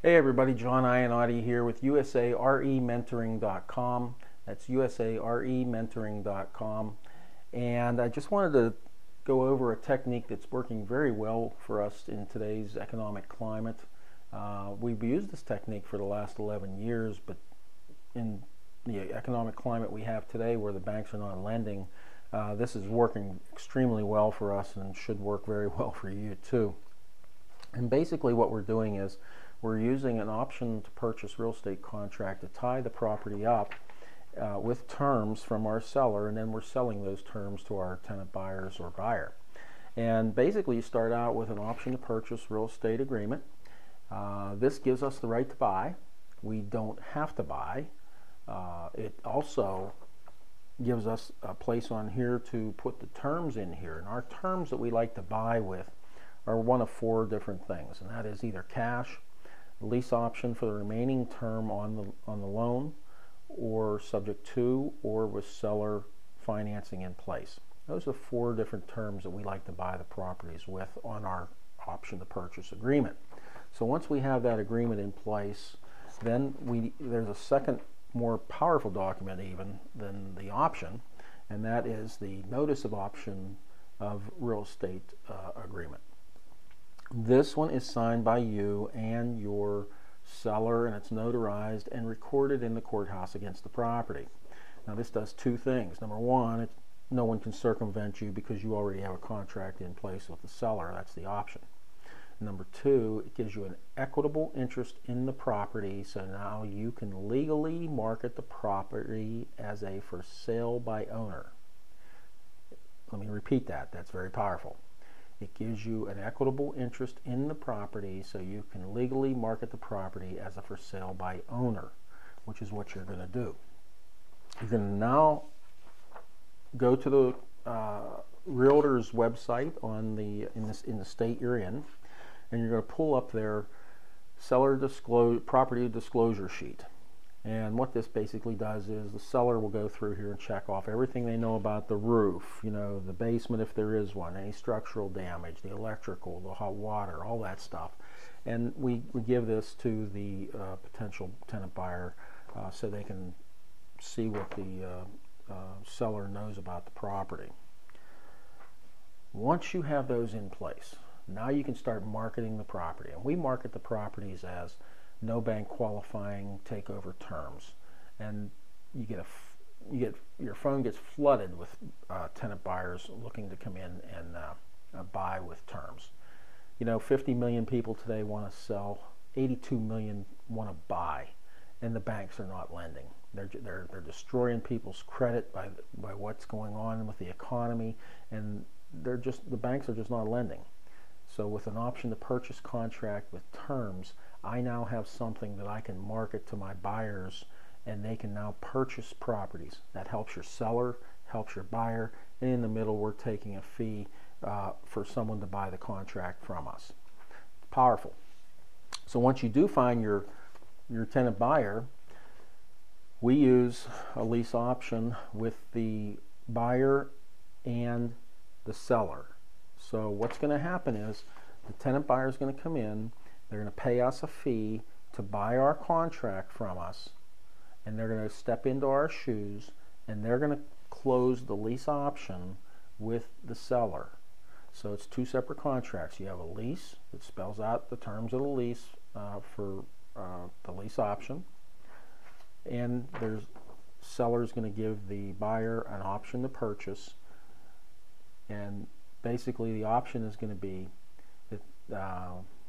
Hey everybody, John Ionati here with USAREmentoring.com. That's USAREmentoring.com. And I just wanted to go over a technique that's working very well for us in today's economic climate. We've used this technique for the last 11 years, but in the economic climate we have today where the banks are not lending, this is working extremely well for us and should work very well for you too. And basically what we're doing is we're using an option to purchase real estate contract to tie the property up with terms from our seller, and then we're selling those terms to our tenant buyers or buyer. And basically you start out with an option to purchase real estate agreement. This gives us the right to buy. We don't have to buy. It also gives us a place on here to put the terms in here, and our terms that we like to buy with are one of four different things, and that is either cash, lease option for the remaining term on the loan, or subject to, or with seller financing in place. Those are four different terms that we like to buy the properties with on our option to purchase agreement. So once we have that agreement in place, then there's a second more powerful document even than the option, and that is the notice of option of real estate agreement. This one is signed by you and your seller, and it's notarized and recorded in the courthouse against the property. Now this does two things. Number one, no one can circumvent you because you already have a contract in place with the seller. That's the option. Number two, it gives you an equitable interest in the property, so now you can legally market the property as a for sale by owner. Let me repeat that. That's very powerful. It gives you an equitable interest in the property so you can legally market the property as a for sale by owner, which is what you're going to do. You're going to now go to the realtor's website in the state you're in, and you're going to pull up their property disclosure sheet. And what this basically does is the seller will go through here and check off everything they know about the roof, the basement if there is one, any structural damage, the electrical, the hot water, all that stuff. And we give this to the potential tenant buyer so they can see what the seller knows about the property. Once you have those in place, now you can start marketing the property. And we market the properties as no bank qualifying takeover terms, and your phone gets flooded with tenant buyers looking to come in and buy with terms. 50 million people today want to sell, 82 million want to buy, and the banks are not lending. They're destroying people's credit by what's going on with the economy, and the banks are just not lending. So with an option to purchase contract with terms, I now have something that I can market to my buyers, and they can now purchase properties. That helps your seller, helps your buyer, and in the middle we're taking a fee for someone to buy the contract from us. It's powerful. So once you do find your tenant buyer, we use a lease option with the buyer and the seller. So what's going to happen is the tenant buyer is going to come in, they're going to pay us a fee to buy our contract from us, and they're going to step into our shoes, and they're going to close the lease option with the seller. So it's two separate contracts. You have a lease that spells out the terms of the lease for the lease option, and there's seller's going to give the buyer an option to purchase, and basically the option is going to be that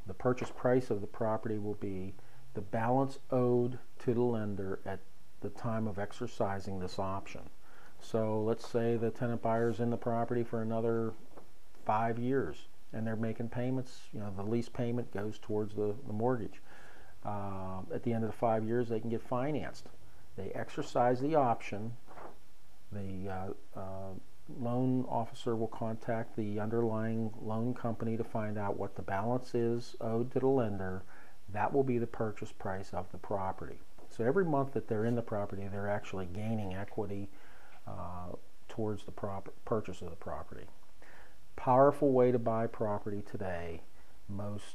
the purchase price of the property will be the balance owed to the lender at the time of exercising this option. So let's say the tenant buyer is in the property for another 5 years and they're making payments. The lease payment goes towards the mortgage. At the end of the 5 years they can get financed. They exercise the option. The loan officer will contact the underlying loan company to find out what the balance is owed to the lender. That will be the purchase price of the property. So every month that they're in the property, they're actually gaining equity towards the purchase of the property. Powerful way to buy property today. Most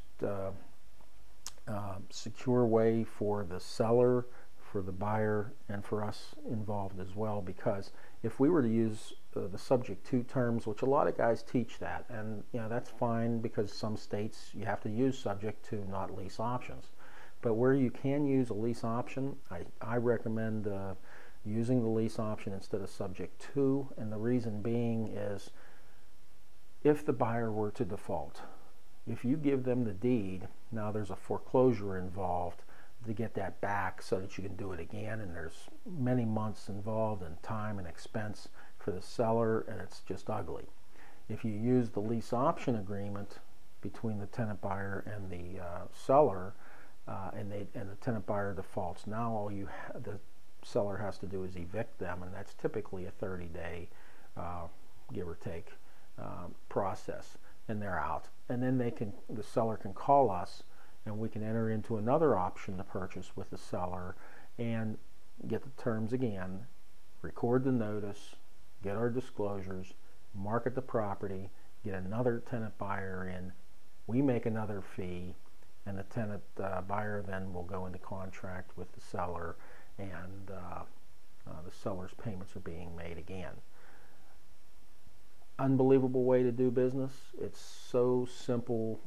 secure way for the seller, for the buyer, and for us involved as well. Because if we were to use the subject to terms, which a lot of guys teach that, and that's fine, because some states you have to use subject to, not lease options. But where you can use a lease option, I recommend using the lease option instead of subject to, and the reason being is if the buyer were to default, if you give them the deed, now there's a foreclosure involved to get that back so that you can do it again, and there's many months involved and time and expense for the seller, and it's just ugly. If you use the lease option agreement between the tenant buyer and the seller, and the tenant buyer defaults, now all the seller has to do is evict them, and that's typically a 30-day, give or take, process, and they're out. And then the seller can call us, and we can enter into another option to purchase with the seller and get the terms again, record the notice, get our disclosures, market the property, get another tenant buyer in, we make another fee, and the tenant buyer then will go into contract with the seller, and the seller's payments are being made again. Unbelievable way to do business. It's so simple.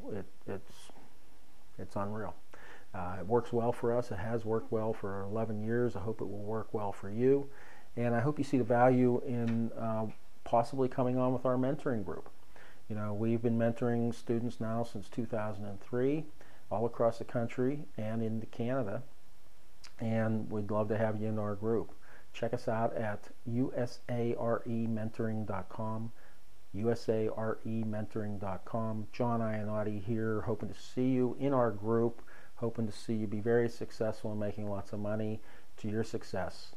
It's unreal. It works well for us. It has worked well for 11 years. I hope it will work well for you, and I hope you see the value in possibly coming on with our mentoring group. We've been mentoring students now since 2003, all across the country and into Canada, and we'd love to have you in our group. Check us out at usarementoring.com, usarementoring.com. John Ionati here, hoping to see you in our group, hoping to see you be very successful and making lots of money. To your success.